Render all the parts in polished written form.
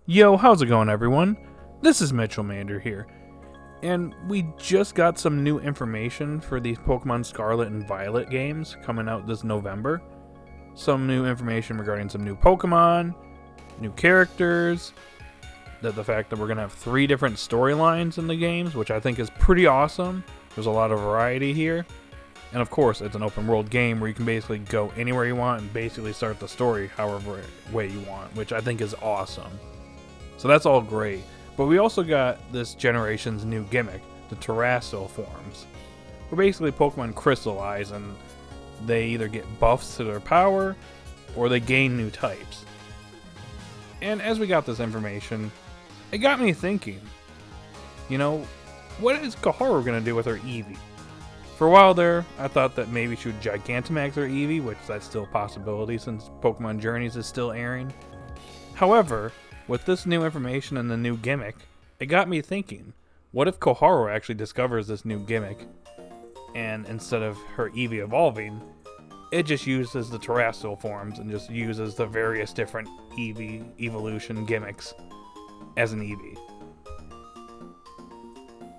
Yo, how's it going, everyone? This is Mitchell Mander here, and we just got some new information for these Pokemon Scarlet and Violet games coming out this November. Some new information regarding some new Pokemon, new characters, the fact that we're going to have 3 different storylines in the games, which I think is pretty awesome. There's a lot of variety here. And of course, it's an open world game where you can basically go anywhere you want and basically start the story however way you want, which I think is awesome. So that's all great. But we also got this generation's new gimmick, the Terastal forms. Where basically Pokemon crystallize and they either get buffs to their power or they gain new types. And as we got this information, it got me thinking, what is Koharu going to do with her Eevee? For a while there, I thought that maybe she would Gigantamax her Eevee, which that's still a possibility since Pokemon Journeys is still airing. However, with this new information and the new gimmick, it got me thinking, what if Koharu actually discovers this new gimmick, and instead of her Eevee evolving, it just uses the Terastal forms and just uses the various different Eevee evolution gimmicks as an Eevee.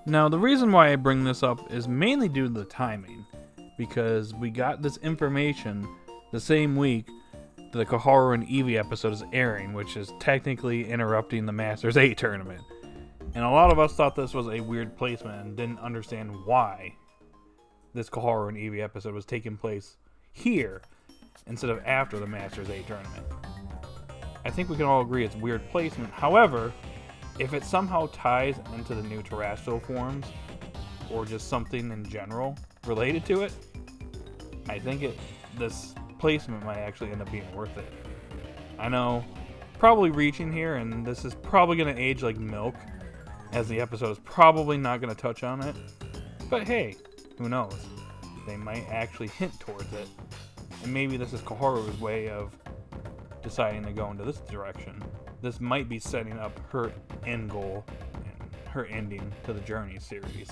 Now, the reason why I bring this up is mainly due to the timing, because we got this information the same week the Koharu and Eevee episode is airing, which is technically interrupting the Masters 8 tournament. And a lot of us thought this was a weird placement and didn't understand why this Koharu and Eevee episode was taking place here instead of after the Masters 8 tournament. I think we can all agree it's weird placement. However, if it somehow ties into the new Terastal forms, or just something in general related to it, I think this placement might actually end up being worth it. I know, probably reaching here, and this is probably going to age like milk, as the episode is probably not going to touch on it. But hey, who knows? They might actually hint towards it. And maybe this is Koharu's way of deciding to go into this direction. This might be setting up her end goal and her ending to the Journey series.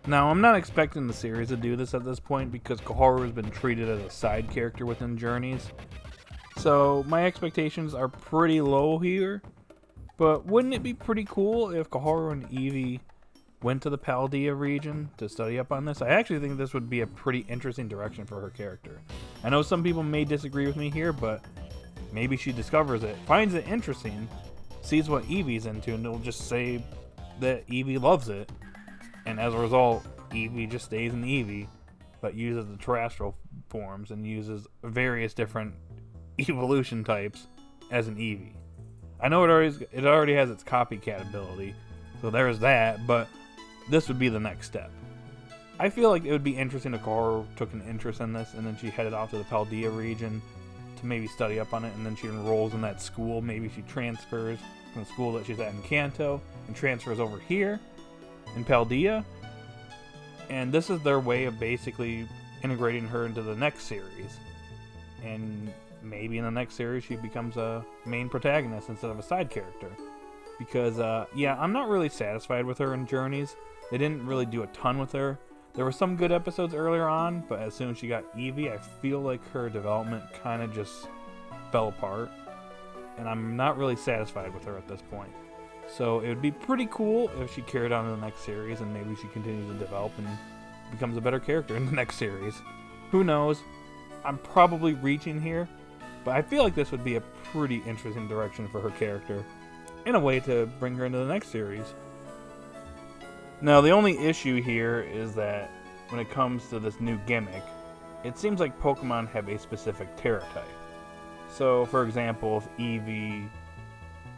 Now, I'm not expecting the series to do this at this point because Koharu has been treated as a side character within Journeys. So, my expectations are pretty low here. But wouldn't it be pretty cool if Koharu and Eevee went to the Paldea region to study up on this? I actually think this would be a pretty interesting direction for her character. I know some people may disagree with me here, but maybe she discovers it, finds it interesting, sees what Eevee's into, and it'll just say that Eevee loves it. And as a result, Eevee just stays in Eevee, but uses the Terastal forms and uses various different evolution types as an Eevee. I know it already has its copycat ability, so there's that, but this would be the next step. I feel like it would be interesting if Koharu took an interest in this, and then she headed off to the Paldea region to maybe study up on it, and then she enrolls in that school. Maybe she transfers from the school that she's at in Kanto and transfers over here in Paldea, and this is their way of basically integrating her into the next series. And maybe in the next series she becomes a main protagonist instead of a side character. Because, I'm not really satisfied with her in Journeys. They didn't really do a ton with her. There were some good episodes earlier on, but as soon as she got Eevee, I feel like her development kind of just fell apart. And I'm not really satisfied with her at this point. So it would be pretty cool if she carried on in the next series and maybe she continues to develop and becomes a better character in the next series. Who knows? I'm probably reaching here, but I feel like this would be a pretty interesting direction for her character in a way to bring her into the next series. Now, the only issue here is that when it comes to this new gimmick, it seems like Pokemon have a specific Terra type. So, for example, if Eevee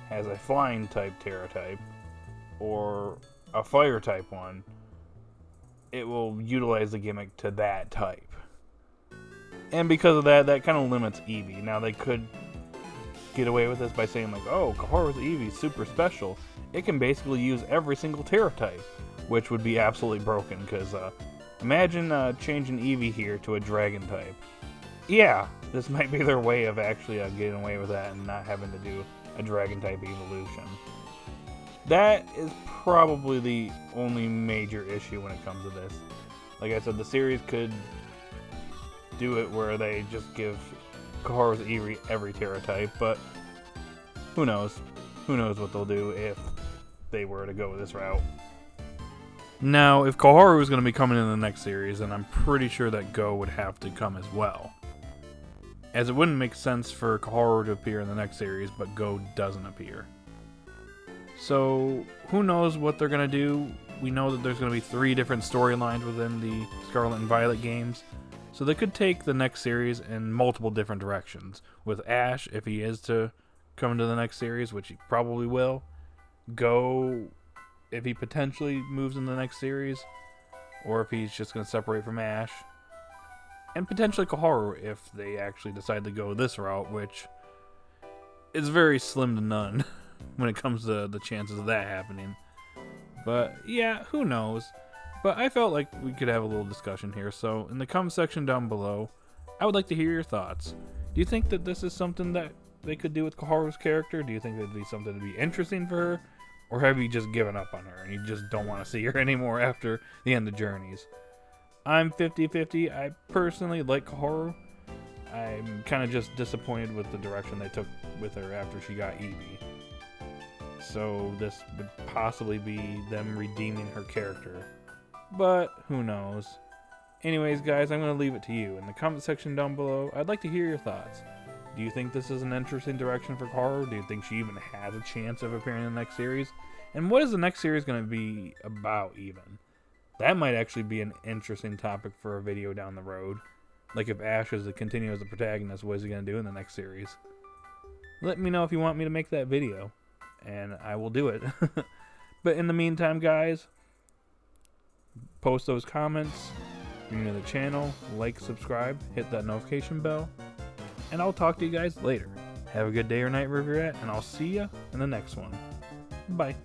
has a flying type Terra type or a fire type one, it will utilize the gimmick to that type. And because of that, that kind of limits Eevee. Now, they could get away with this by saying like, oh, Koharu's Eevee is super special. It can basically use every single Terra type, which would be absolutely broken, because imagine changing Eevee here to a dragon type. Yeah, this might be their way of actually getting away with that and not having to do a dragon type evolution. That is probably the only major issue when it comes to this. Like I said, the series could do it where they just give Koharu's Eevee every Terra type, but who knows? Who knows what they'll do if they were to go this route. Now, if Koharu is going to be coming in the next series, then I'm pretty sure that Go would have to come as well. As it wouldn't make sense for Koharu to appear in the next series, but Go doesn't appear. So, who knows what they're going to do? We know that there's going to be 3 different storylines within the Scarlet and Violet games. So they could take the next series in multiple different directions. With Ash, if he is to come into the next series, which he probably will. Go, if he potentially moves in the next series. Or if he's just going to separate from Ash. And potentially Koharu if they actually decide to go this route, which is very slim to none when it comes to the chances of that happening. But yeah, who knows? But I felt like we could have a little discussion here. So in the comment section down below, I would like to hear your thoughts. Do you think that this is something that they could do with Koharu's character? Do you think it'd be something to be interesting for her? Or have you just given up on her and you just don't want to see her anymore after the end of Journeys? I'm 50-50. I personally like Koharu. I'm kind of just disappointed with the direction they took with her after she got Eevee. So this would possibly be them redeeming her character. But who knows. Anyways, guys, I'm going to leave it to you. In the comment section down below, I'd like to hear your thoughts. Do you think this is an interesting direction for Koharu? Do you think she even has a chance of appearing in the next series? And what is the next series going to be about even? That might actually be an interesting topic for a video down the road. Like if Ash is to continue as the protagonist, what is he going to do in the next series? Let me know if you want me to make that video, and I will do it. But in the meantime, guys, post those comments, if you're new to the channel, like, subscribe, hit that notification bell, and I'll talk to you guys later. Have a good day or night wherever you're at, and I'll see ya in the next one. Bye.